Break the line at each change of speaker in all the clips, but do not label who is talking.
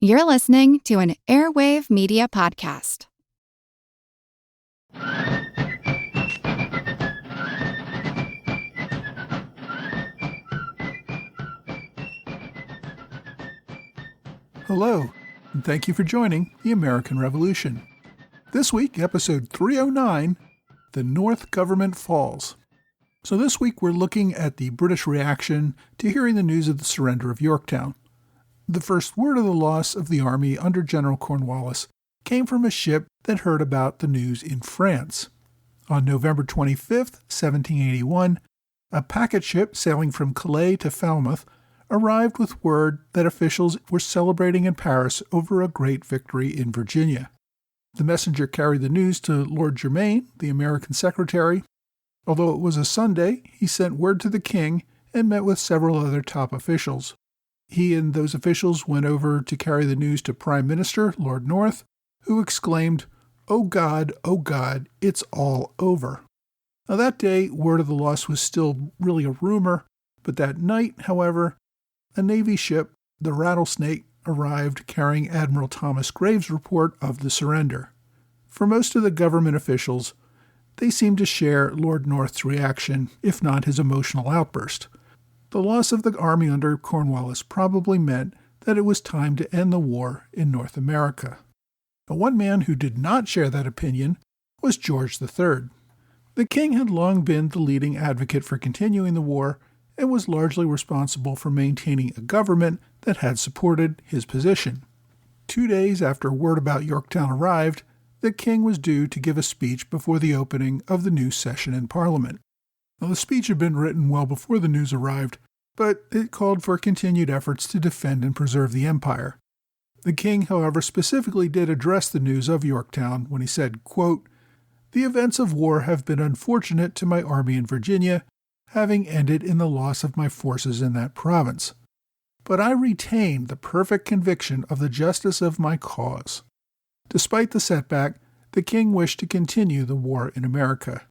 You're listening to an Airwave Media Podcast.
Hello, and thank you for joining the American Revolution. This week, episode 309, The North Government Falls. So this week we're looking at the British reaction to hearing the news of the surrender of Yorktown. The first word of the loss of the army under General Cornwallis came from a ship that heard about the news in France. On November 25th, 1781, a packet ship sailing from Calais to Falmouth arrived with word that officials were celebrating in Paris over a great victory in Virginia. The messenger carried the news to Lord Germain, the American secretary. Although it was a Sunday, he sent word to the king and met with several other top officials. He and those officials went over to carry the news to Prime Minister Lord North, who exclaimed, oh God, it's all over." Now that day, word of the loss was still really a rumor, but that night, however, a Navy ship, the Rattlesnake, arrived carrying Admiral Thomas Graves' report of the surrender. For most of the government officials, they seemed to share Lord North's reaction, if not his emotional outburst. The loss of the army under Cornwallis probably meant that it was time to end the war in North America. But one man who did not share that opinion was George III. The king had long been the leading advocate for continuing the war and was largely responsible for maintaining a government that had supported his position. 2 days after word about Yorktown arrived, the king was due to give a speech before the opening of the new session in Parliament. Now, the speech had been written well before the news arrived, but it called for continued efforts to defend and preserve the empire. The king, however, specifically did address the news of Yorktown when he said, quote, "The events of war have been unfortunate to my army in Virginia, having ended in the loss of my forces in that province. But I retain the perfect conviction of the justice of my cause." Despite the setback, the king wished to continue the war in America.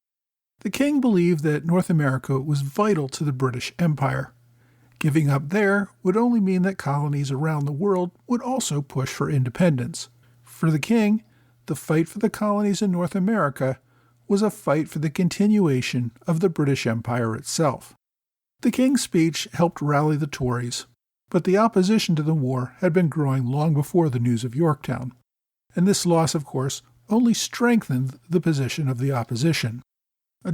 The king believed that North America was vital to the British Empire. Giving up there would only mean that colonies around the world would also push for independence. For the king, the fight for the colonies in North America was a fight for the continuation of the British Empire itself. The king's speech helped rally the Tories, but the opposition to the war had been growing long before the news of Yorktown. And this loss, of course, only strengthened the position of the opposition.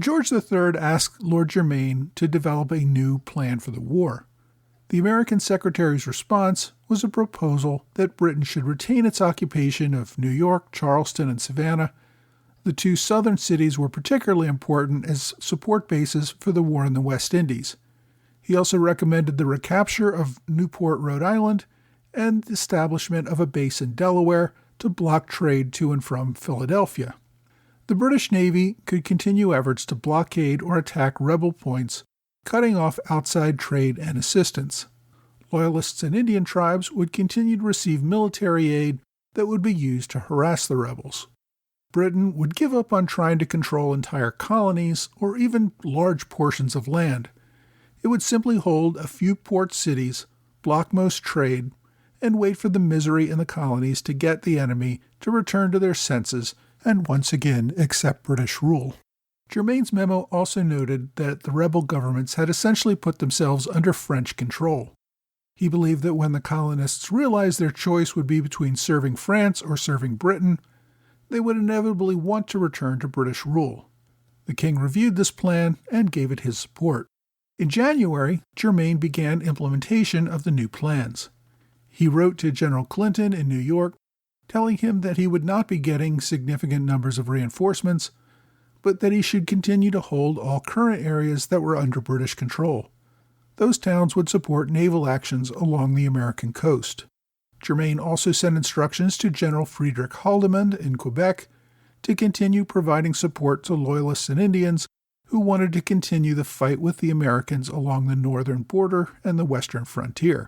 George III asked Lord Germain to develop a new plan for the war. The American Secretary's response was a proposal that Britain should retain its occupation of New York, Charleston, and Savannah. The two southern cities were particularly important as support bases for the war in the West Indies. He also recommended the recapture of Newport, Rhode Island, and the establishment of a base in Delaware to block trade to and from Philadelphia. The British Navy could continue efforts to blockade or attack rebel points, cutting off outside trade and assistance. Loyalists and Indian tribes would continue to receive military aid that would be used to harass the rebels. Britain would give up on trying to control entire colonies or even large portions of land. It would simply hold a few port cities, block most trade, and wait for the misery in the colonies to get the enemy to return to their senses and once again accept British rule. Germain's memo also noted that the rebel governments had essentially put themselves under French control. He believed that when the colonists realized their choice would be between serving France or serving Britain, they would inevitably want to return to British rule. The king reviewed this plan and gave it his support. In January, Germain began implementation of the new plans. He wrote to General Clinton in New York, telling him that he would not be getting significant numbers of reinforcements, but that he should continue to hold all current areas that were under British control. Those towns would support naval actions along the American coast. Germain also sent instructions to General Friedrich Haldimand in Quebec to continue providing support to Loyalists and Indians who wanted to continue the fight with the Americans along the northern border and the western frontier.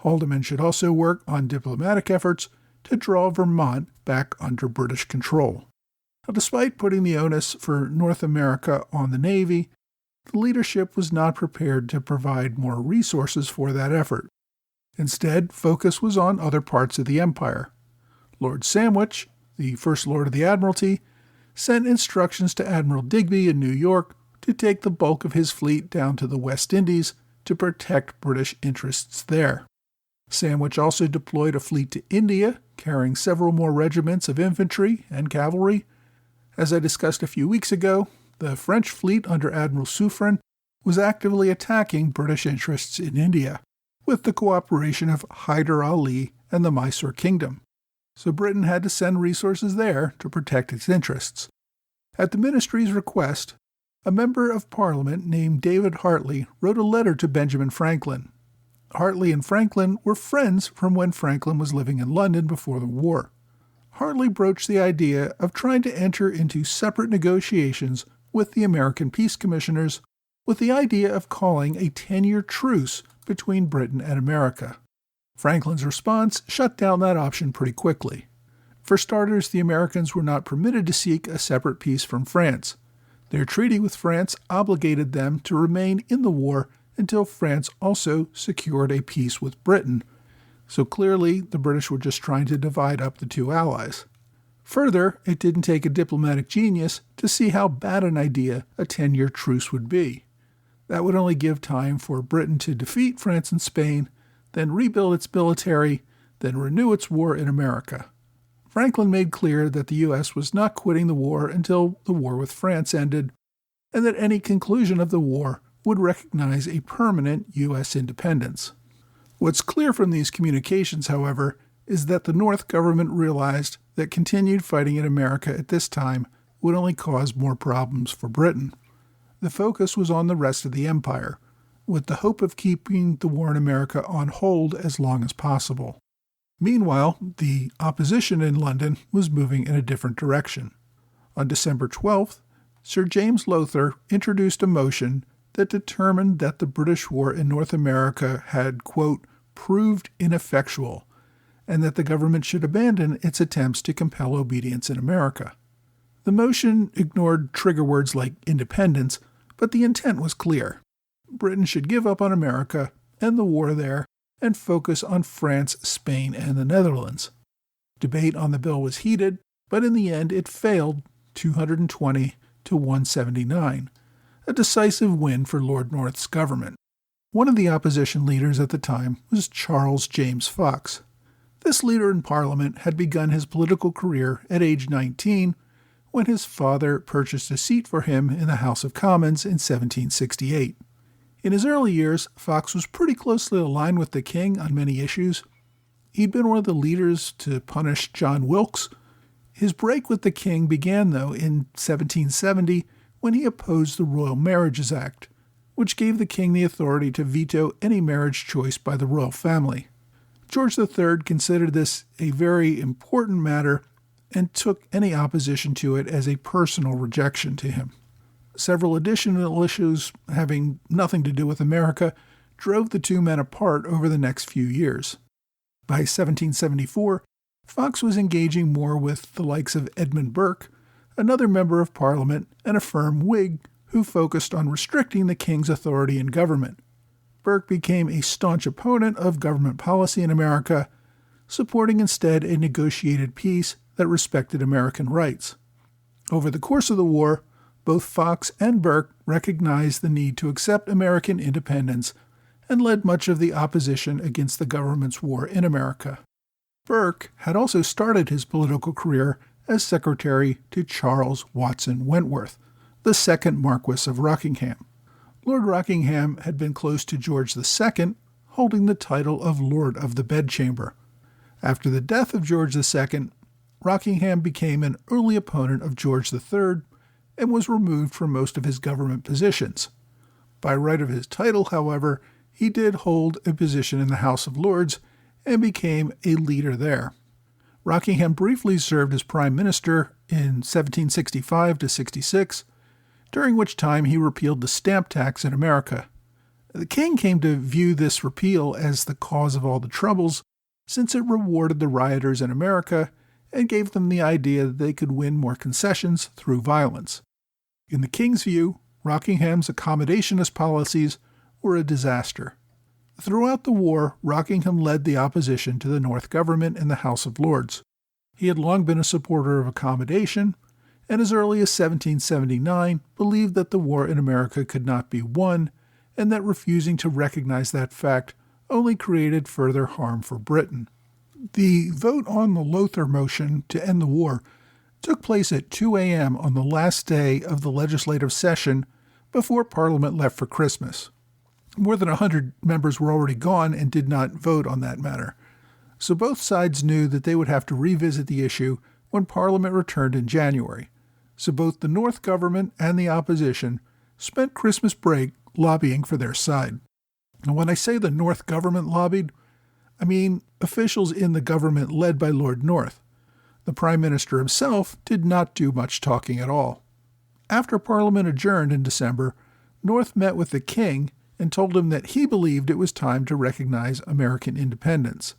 Haldimand should also work on diplomatic efforts to draw Vermont back under British control. Now, despite putting the onus for North America on the Navy, the leadership was not prepared to provide more resources for that effort. Instead, focus was on other parts of the empire. Lord Sandwich, the First Lord of the Admiralty, sent instructions to Admiral Digby in New York to take the bulk of his fleet down to the West Indies to protect British interests there. Sandwich also deployed a fleet to India, carrying several more regiments of infantry and cavalry. As I discussed a few weeks ago, the French fleet under Admiral Suffren was actively attacking British interests in India, with the cooperation of Hyder Ali and the Mysore Kingdom. So Britain had to send resources there to protect its interests. At the ministry's request, a member of Parliament named David Hartley wrote a letter to Benjamin Franklin. Hartley and Franklin were friends from when Franklin was living in London before the war. Hartley broached the idea of trying to enter into separate negotiations with the American peace commissioners, with the idea of calling a 10-year truce between Britain and America. Franklin's response shut down that option pretty quickly. For starters, the Americans were not permitted to seek a separate peace from France. Their treaty with France obligated them to remain in the war until France also secured a peace with Britain. So clearly, the British were just trying to divide up the two allies. Further, it didn't take a diplomatic genius to see how bad an idea a 10-year truce would be. That would only give time for Britain to defeat France and Spain, then rebuild its military, then renew its war in America. Franklin made clear that the U.S. was not quitting the war until the war with France ended, and that any conclusion of the war would recognize a permanent U.S. independence. What's clear from these communications, however, is that the North government realized that continued fighting in America at this time would only cause more problems for Britain. The focus was on the rest of the empire, with the hope of keeping the war in America on hold as long as possible. Meanwhile, the opposition in London was moving in a different direction. On December 12th, Sir James Lowther introduced a motion that determined that the British war in North America had, quote, proved ineffectual, and that the government should abandon its attempts to compel obedience in America. The motion ignored trigger words like independence, but the intent was clear. Britain should give up on America and the war there and focus on France, Spain, and the Netherlands. Debate on the bill was heated, but in the end it failed 220 to 179, a decisive win for Lord North's government. One of the opposition leaders at the time was Charles James Fox. This leader in Parliament had begun his political career at age 19 when his father purchased a seat for him in the House of Commons in 1768. In his early years, Fox was pretty closely aligned with the king on many issues. He'd been one of the leaders to punish John Wilkes. His break with the king began, though, in 1770 when he opposed the Royal Marriages Act, which gave the king the authority to veto any marriage choice by the royal family. George III considered this a very important matter and took any opposition to it as a personal rejection to him. Several additional issues having nothing to do with America drove the two men apart over the next few years. By 1774, Fox was engaging more with the likes of Edmund Burke, another member of Parliament and a firm Whig who focused on restricting the king's authority in government. Burke became a staunch opponent of government policy in America, supporting instead a negotiated peace that respected American rights. Over the course of the war, both Fox and Burke recognized the need to accept American independence and led much of the opposition against the government's war in America. Burke had also started his political career as secretary to Charles Watson Wentworth, the second Marquis of Rockingham. Lord Rockingham had been close to George II, holding the title of Lord of the Bedchamber. After the death of George II, Rockingham became an early opponent of George III and was removed from most of his government positions. By right of his title, however, he did hold a position in the House of Lords and became a leader there. Rockingham briefly served as Prime Minister in 1765 to 66, during which time he repealed the stamp tax in America. The king came to view this repeal as the cause of all the troubles, since it rewarded the rioters in America and gave them the idea that they could win more concessions through violence. In the king's view, Rockingham's accommodationist policies were a disaster. Throughout the war, Rockingham led the opposition to the North government in the House of Lords. He had long been a supporter of accommodation, and as early as 1779 believed that the war in America could not be won, and that refusing to recognize that fact only created further harm for Britain. The vote on the Lothar motion to end the war took place at 2 a.m. on the last day of the legislative session before Parliament left for Christmas. More than 100 members were already gone and did not vote on that matter. So both sides knew that they would have to revisit the issue when Parliament returned in January. So both the North government and the opposition spent Christmas break lobbying for their side. And when I say the North government lobbied, I mean officials in the government led by Lord North. The Prime Minister himself did not do much talking at all. After Parliament adjourned in December, North met with the King and told him that he believed it was time to recognize American independence.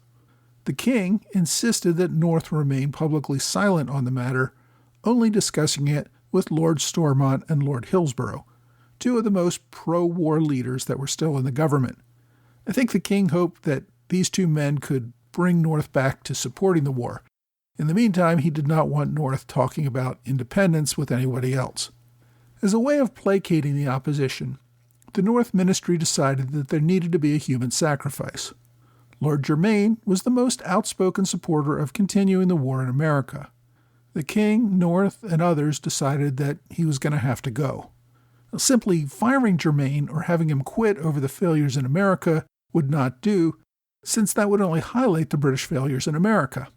The King insisted that North remain publicly silent on the matter, only discussing it with Lord Stormont and Lord Hillsborough, two of the most pro-war leaders that were still in the government. I think the King hoped that these two men could bring North back to supporting the war. In the meantime, he did not want North talking about independence with anybody else. As a way of placating the opposition, the North Ministry decided that there needed to be a human sacrifice. Lord Germain was the most outspoken supporter of continuing the war in America. The King, North, and others decided that he was going to have to go. Simply firing Germain or having him quit over the failures in America would not do, since that would only highlight the British failures in America.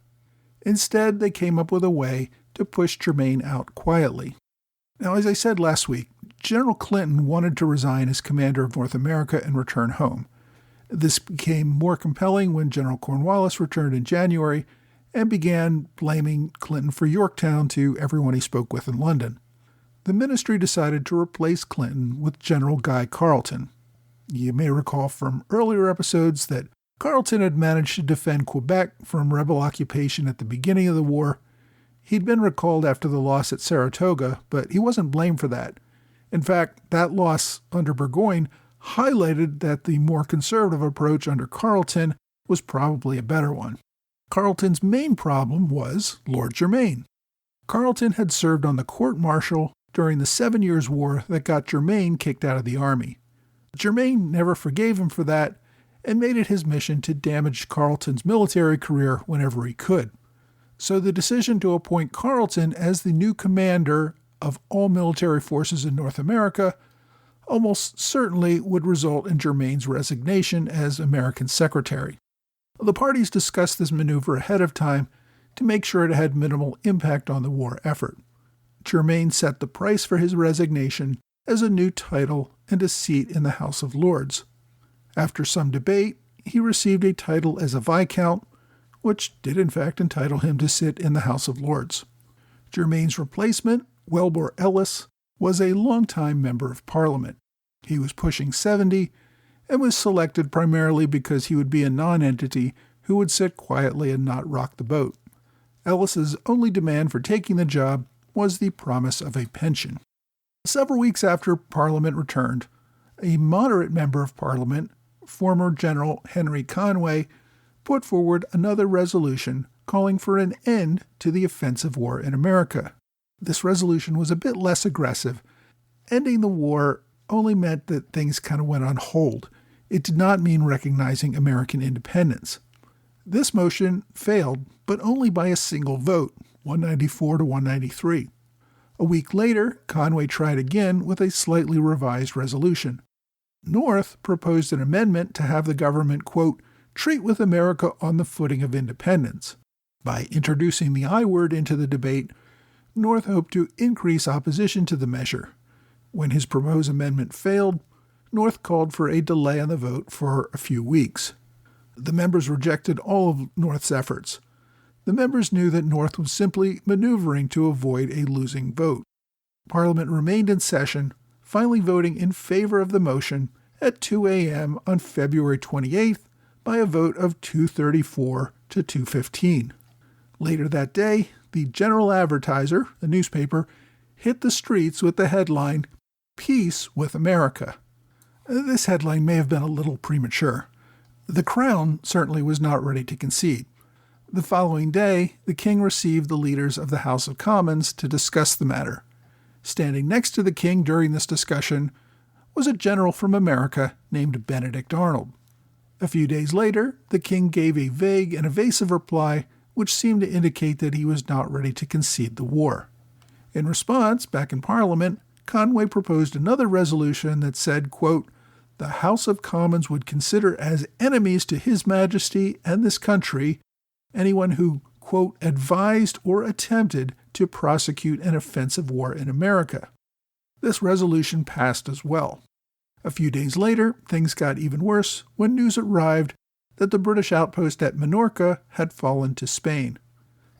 Instead, they came up with a way to push Germain out quietly. Now, as I said last week, General Clinton wanted to resign as commander of North America and return home. This became more compelling when General Cornwallis returned in January and began blaming Clinton for Yorktown to everyone he spoke with in London. The ministry decided to replace Clinton with General Guy Carleton. You may recall from earlier episodes that Carleton had managed to defend Quebec from rebel occupation at the beginning of the war. He'd been recalled after the loss at Saratoga, but he wasn't blamed for that. In fact, that loss under Burgoyne highlighted that the more conservative approach under Carleton was probably a better one. Carleton's main problem was Lord Germain. Carleton had served on the court-martial during the 7 Years' War that got Germain kicked out of the army. Germain never forgave him for that and made it his mission to damage Carleton's military career whenever he could. So the decision to appoint Carleton as the new commander of all military forces in North America almost certainly would result in Germain's resignation as American secretary. The parties discussed this maneuver ahead of time to make sure it had minimal impact on the war effort. Germain set the price for his resignation as a new title and a seat in the House of Lords. After some debate, he received a title as a Viscount, which did in fact entitle him to sit in the House of Lords. Germain's replacement, Wilbur Ellice, was a longtime member of Parliament. He was pushing 70 and was selected primarily because he would be a non-entity who would sit quietly and not rock the boat. Ellice's only demand for taking the job was the promise of a pension. Several weeks after Parliament returned, a moderate member of Parliament, former General Henry Conway, put forward another resolution calling for an end to the offensive war in America. This resolution was a bit less aggressive. Ending the war only meant that things kind of went on hold. It did not mean recognizing American independence. This motion failed, but only by a single vote, 194 to 193. A week later, Conway tried again with a slightly revised resolution. North proposed an amendment to have the government, quote, treat with America on the footing of independence. By introducing the I word into the debate, North hoped to increase opposition to the measure. When his proposed amendment failed, North called for a delay on the vote for a few weeks. The members rejected all of North's efforts. The members knew that North was simply maneuvering to avoid a losing vote. Parliament remained in session, finally voting in favor of the motion at 2 a.m. on February 28th by a vote of 234 to 215. Later that day, the General Advertiser, a newspaper, hit the streets with the headline, Peace with America. This headline may have been a little premature. The Crown certainly was not ready to concede. The following day, the king received the leaders of the House of Commons to discuss the matter. Standing next to the king during this discussion was a general from America named Benedict Arnold. A few days later, the king gave a vague and evasive reply which seemed to indicate that he was not ready to concede the war. In response, back in Parliament, Conway proposed another resolution that said, quote, "The House of Commons would consider as enemies to His Majesty and this country anyone who, quote, advised or attempted to prosecute an offensive war in America." This resolution passed as well. A few days later, things got even worse when news arrived that the British outpost at Minorca had fallen to Spain.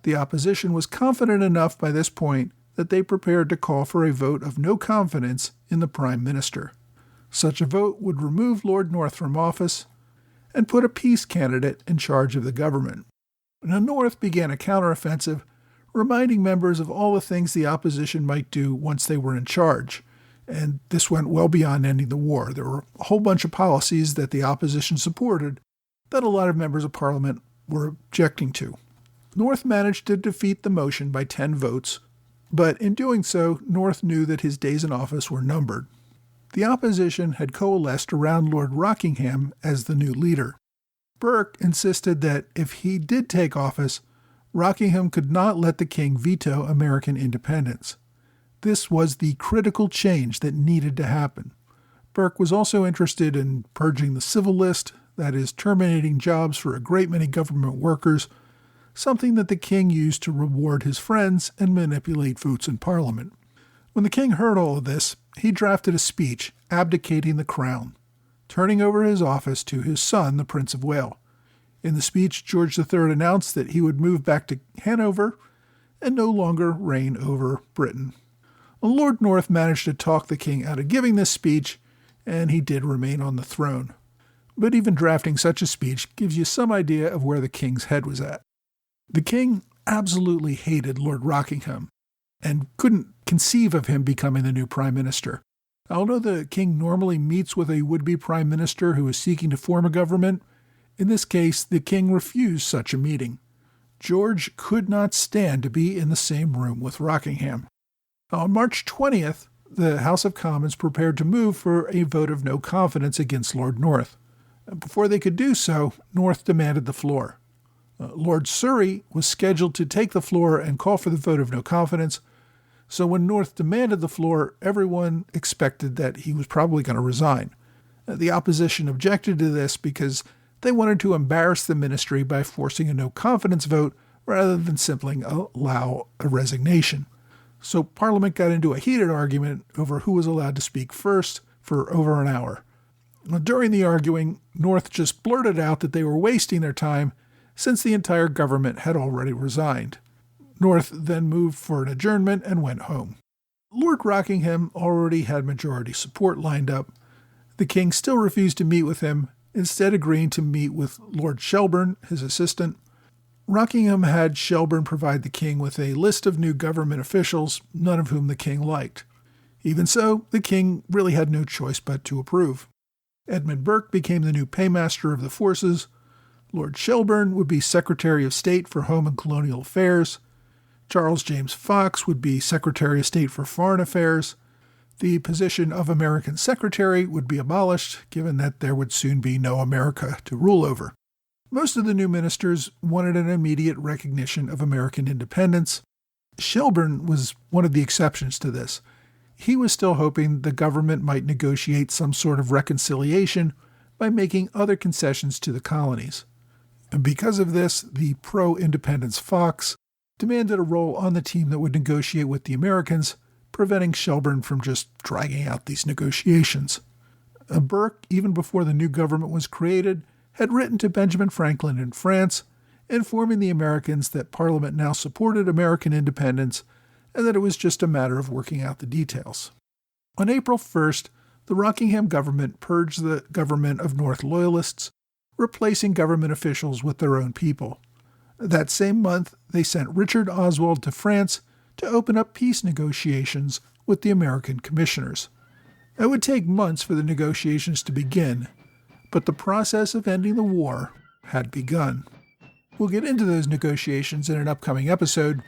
The opposition was confident enough by this point that they prepared to call for a vote of no confidence in the Prime Minister. Such a vote would remove Lord North from office and put a peace candidate in charge of the government. The North began a counteroffensive, reminding members of all the things the opposition might do once they were in charge. And this went well beyond ending the war. There were a whole bunch of policies that the opposition supported that a lot of members of Parliament were objecting to. North managed to defeat the motion by 10 votes, but in doing so, North knew that his days in office were numbered. The opposition had coalesced around Lord Rockingham as the new leader. Burke insisted that if he did take office, Rockingham could not let the king veto American independence. This was the critical change that needed to happen. Burke was also interested in purging the civil list, that is, terminating jobs for a great many government workers, something that the king used to reward his friends and manipulate votes in Parliament. When the king heard all of this, he drafted a speech abdicating the crown, turning over his office to his son, the Prince of Wales. In the speech, George III announced that he would move back to Hanover and no longer reign over Britain. Lord North managed to talk the king out of giving this speech, and he did remain on the throne. But even drafting such a speech gives you some idea of where the king's head was at. The king absolutely hated Lord Rockingham and couldn't conceive of him becoming the new prime minister. Although the king normally meets with a would-be prime minister who is seeking to form a government, in this case, the king refused such a meeting. George could not stand to be in the same room with Rockingham. On March 20th, the House of Commons prepared to move for a vote of no confidence against Lord North. Before they could do so, North demanded the floor. Lord Surrey was scheduled to take the floor and call for the vote of no confidence, so when North demanded the floor, everyone expected that he was probably going to resign. The opposition objected to this because they wanted to embarrass the ministry by forcing a no-confidence vote rather than simply allow a resignation. So Parliament got into a heated argument over who was allowed to speak first for over an hour. During the arguing, North just blurted out that they were wasting their time since the entire government had already resigned. North then moved for an adjournment and went home. Lord Rockingham already had majority support lined up. The king still refused to meet with him, instead agreeing to meet with Lord Shelburne, his assistant. Rockingham had Shelburne provide the king with a list of new government officials, none of whom the king liked. Even so, the king really had no choice but to approve. Edmund Burke became the new paymaster of the forces. Lord Shelburne would be Secretary of State for Home and Colonial Affairs. Charles James Fox would be Secretary of State for Foreign Affairs. The position of American Secretary would be abolished, given that there would soon be no America to rule over. Most of the new ministers wanted an immediate recognition of American independence. Shelburne was one of the exceptions to this. He was still hoping the government might negotiate some sort of reconciliation by making other concessions to the colonies. And because of this, the pro-independence Fox demanded a role on the team that would negotiate with the Americans, preventing Shelburne from just dragging out these negotiations. Burke, even before the new government was created, had written to Benjamin Franklin in France, informing the Americans that Parliament now supported American independence and that it was just a matter of working out the details. On April 1st, the Rockingham government purged the government of North Loyalists, replacing government officials with their own people. That same month, they sent Richard Oswald to France to open up peace negotiations with the American commissioners. It would take months for the negotiations to begin, but the process of ending the war had begun. We'll get into those negotiations in an upcoming episode.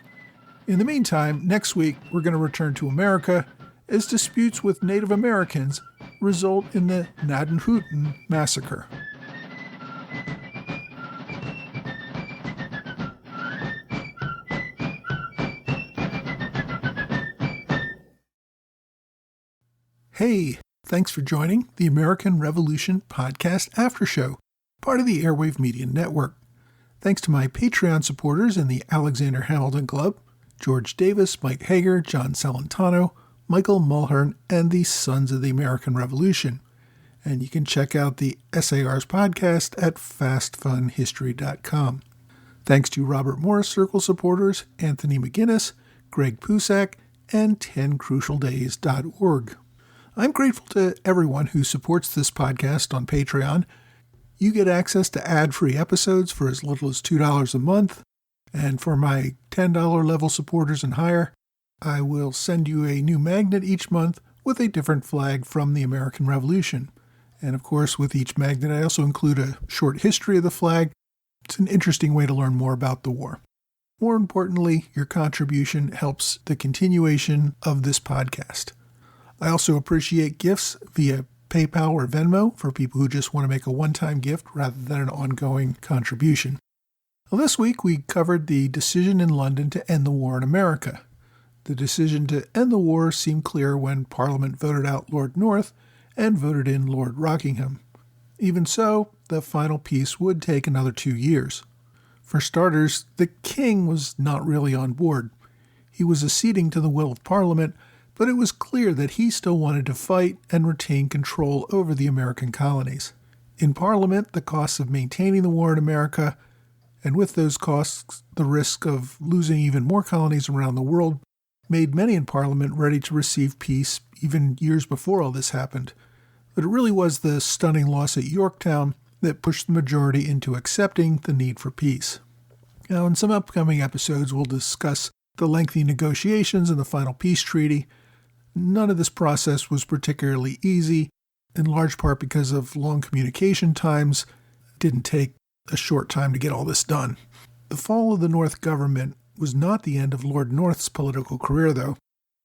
In the meantime, next week we're going to return to America as disputes with Native Americans result in the Gnadenhutten massacre. Hey, thanks for joining the American Revolution Podcast After Show, part of the Airwave Media Network. Thanks to my Patreon supporters in the Alexander Hamilton Club, George Davis, Mike Hager, John Celentano, Michael Mulhern, and the Sons of the American Revolution. And you can check out the SAR's podcast at fastfunhistory.com. Thanks to Robert Morris Circle supporters, Anthony McGinnis, Greg Pusak, and 10crucialdays.org. I'm grateful to everyone who supports this podcast on Patreon. You get access to ad-free episodes for as little as $2 a month. And for my $10 level supporters and higher, I will send you a new magnet each month with a different flag from the American Revolution. And of course, with each magnet, I also include a short history of the flag. It's an interesting way to learn more about the war. More importantly, your contribution helps the continuation of this podcast. I also appreciate gifts via PayPal or Venmo for people who just want to make a one-time gift rather than an ongoing contribution. Well, this week we covered the decision in London to end the war in America. The decision to end the war seemed clear when Parliament voted out Lord North and voted in Lord Rockingham. Even so, the final peace would take another 2 years. For starters, the king was not really on board. He was acceding to the will of Parliament, but it was clear that he still wanted to fight and retain control over the American colonies. In Parliament, the costs of maintaining the war in America, and with those costs, the risk of losing even more colonies around the world, made many in Parliament ready to receive peace even years before all this happened. But it really was the stunning loss at Yorktown that pushed the majority into accepting the need for peace. Now, in some upcoming episodes, we'll discuss the lengthy negotiations and the final peace treaty. None of this process was particularly easy, in large part because of long communication times. It didn't take a short time to get all this done. The fall of the North government was not the end of Lord North's political career, though.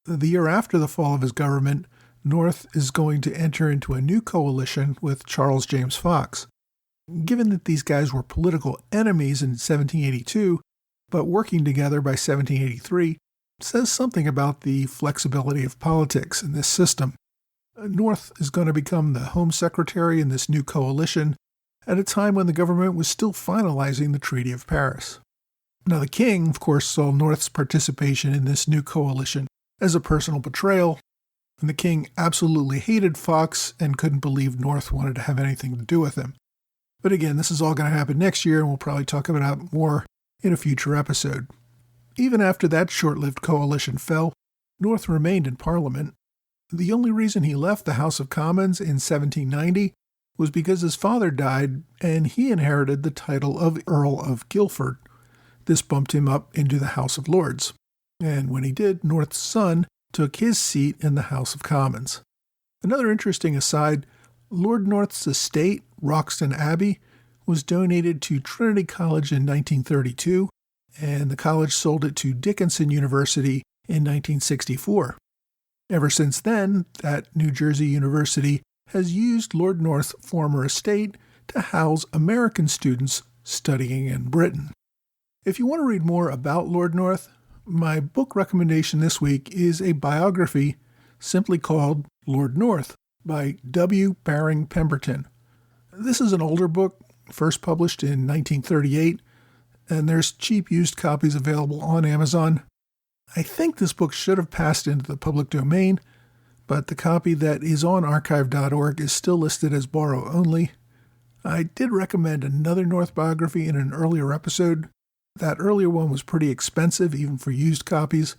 The year after the fall of his government, North is going to enter into a new coalition with Charles James Fox. Given that these guys were political enemies in 1782, but working together by 1783, says something about the flexibility of politics in this system. North is going to become the Home Secretary in this new coalition at a time when the government was still finalizing the Treaty of Paris. Now, the king, of course, saw North's participation in this new coalition as a personal betrayal, and the king absolutely hated Fox and couldn't believe North wanted to have anything to do with him. But again, this is all going to happen next year, and we'll probably talk about it more in a future episode. Even after that short-lived coalition fell, North remained in Parliament. The only reason he left the House of Commons in 1790 was because his father died and he inherited the title of Earl of Guildford. This bumped him up into the House of Lords. And when he did, North's son took his seat in the House of Commons. Another interesting aside, Lord North's estate, Roxton Abbey, was donated to Trinity College in 1932, and the college sold it to Dickinson University in 1964. Ever since then, that New Jersey university has used Lord North's former estate to house American students studying in Britain. If you want to read more about Lord North, my book recommendation this week is a biography simply called Lord North by W. Baring Pemberton. This is an older book, first published in 1938, and there's cheap used copies available on Amazon. I think this book should have passed into the public domain, but the copy that is on archive.org is still listed as borrow only. I did recommend another North biography in an earlier episode. That earlier one was pretty expensive, even for used copies.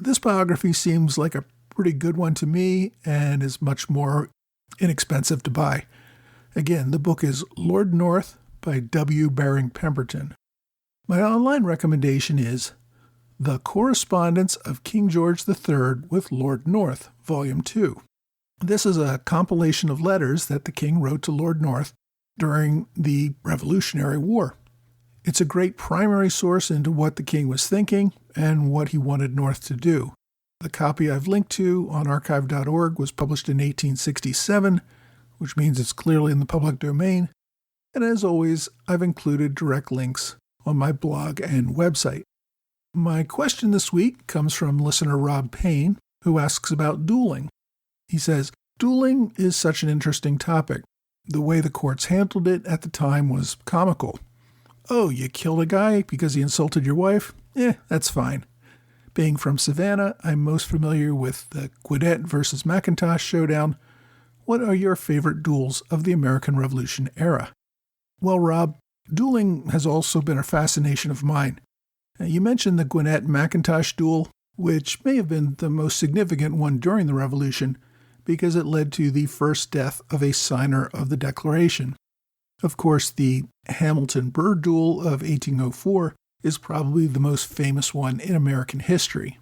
This biography seems like a pretty good one to me and is much more inexpensive to buy. Again, the book is Lord North by W. Baring Pemberton. My online recommendation is The Correspondence of King George III with Lord North, Volume 2. This is a compilation of letters that the king wrote to Lord North during the Revolutionary War. It's a great primary source into what the king was thinking and what he wanted North to do. The copy I've linked to on archive.org was published in 1867, which means it's clearly in the public domain. And as always, I've included direct links on my blog and website. My question this week comes from listener Rob Payne, who asks about dueling. He says, "Dueling is such an interesting topic. The way the courts handled it at the time was comical. Oh, you killed a guy because he insulted your wife? That's fine. Being from Savannah, I'm most familiar with the Gwinnett versus McIntosh showdown. What are your favorite duels of the American Revolution era?" Well, Rob, dueling has also been a fascination of mine. You mentioned the Gwinnett-McIntosh duel, which may have been the most significant one during the Revolution because it led to the first death of a signer of the Declaration. Of course, the Hamilton-Burr duel of 1804 is probably the most famous one in American history.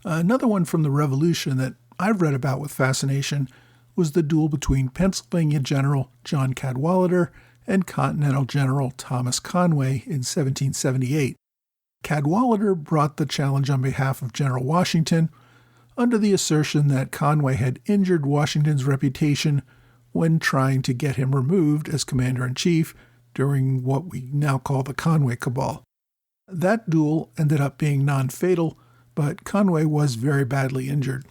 Another one from the Revolution that I've read about with fascination was the duel between Pennsylvania General John Cadwalader and Continental General Thomas Conway in 1778. Cadwalader brought the challenge on behalf of General Washington under the assertion that Conway had injured Washington's reputation when trying to get him removed as commander-in-chief during what we now call the Conway Cabal. That duel ended up being non-fatal, but Conway was very badly injured.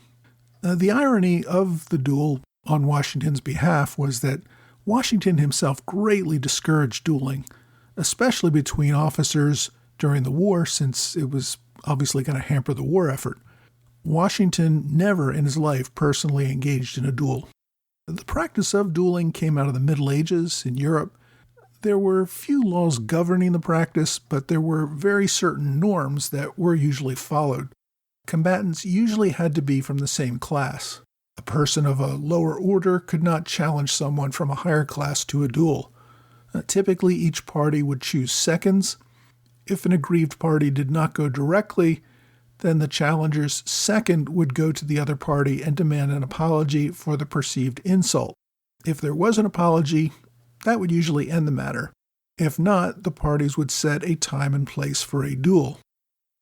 The irony of the duel on Washington's behalf was that Washington himself greatly discouraged dueling, especially between officers during the war, since it was obviously going to hamper the war effort. Washington never in his life personally engaged in a duel. The practice of dueling came out of the Middle Ages in Europe. There were few laws governing the practice, but there were very certain norms that were usually followed. Combatants usually had to be from the same class. A person of a lower order could not challenge someone from a higher class to a duel. Typically, each party would choose seconds. If an aggrieved party did not go directly, then the challenger's second would go to the other party and demand an apology for the perceived insult. If there was an apology, that would usually end the matter. If not, the parties would set a time and place for a duel.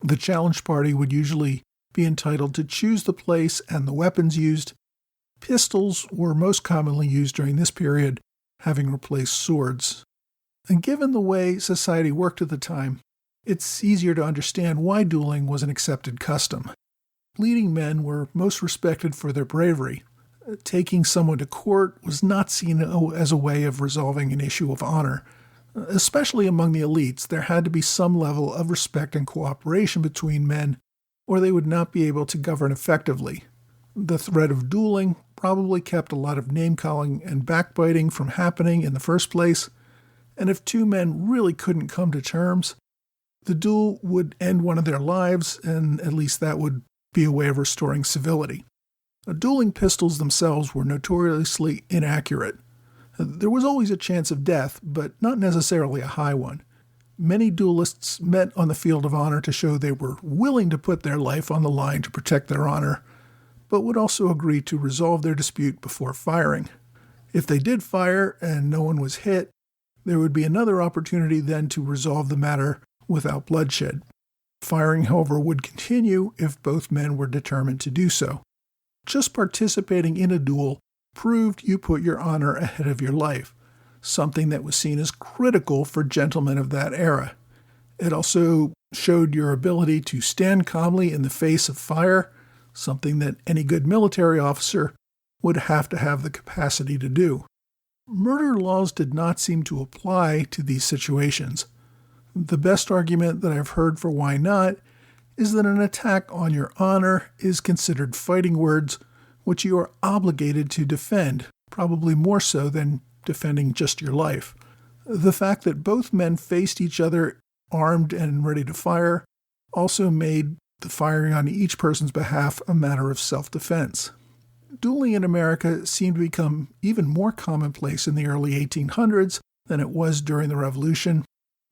The challenged party would usually be entitled to choose the place and the weapons used. Pistols were most commonly used during this period, having replaced swords. And given the way society worked at the time, it's easier to understand why dueling was an accepted custom. Leading men were most respected for their bravery. Taking someone to court was not seen as a way of resolving an issue of honor. Especially among the elites, there had to be some level of respect and cooperation between men, or they would not be able to govern effectively. The threat of dueling probably kept a lot of name-calling and backbiting from happening in the first place, and if two men really couldn't come to terms, the duel would end one of their lives, and at least that would be a way of restoring civility. Dueling pistols themselves were notoriously inaccurate. There was always a chance of death, but not necessarily a high one. Many duelists met on the field of honor to show they were willing to put their life on the line to protect their honor, but would also agree to resolve their dispute before firing. If they did fire and no one was hit, there would be another opportunity then to resolve the matter without bloodshed. Firing, however, would continue if both men were determined to do so. Just participating in a duel proved you put your honor ahead of your life, something that was seen as critical for gentlemen of that era. It also showed your ability to stand calmly in the face of fire, something that any good military officer would have to have the capacity to do. Murder laws did not seem to apply to these situations. The best argument that I've heard for why not is that an attack on your honor is considered fighting words which you are obligated to defend, probably more so than defending just your life. The fact that both men faced each other armed and ready to fire also made the firing on each person's behalf a matter of self-defense. Dueling in America seemed to become even more commonplace in the early 1800s than it was during the Revolution.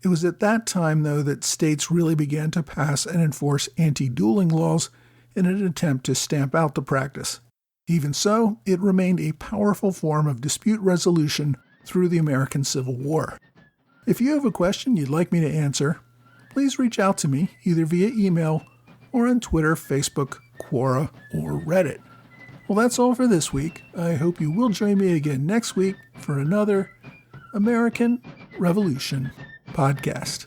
It was at that time, though, that states really began to pass and enforce anti-dueling laws in an attempt to stamp out the practice. Even so, it remained a powerful form of dispute resolution through the American Civil War. If you have a question you'd like me to answer, please reach out to me either via email or on Twitter, Facebook, Quora, or Reddit. Well, that's all for this week. I hope you will join me again next week for another American Revolution podcast.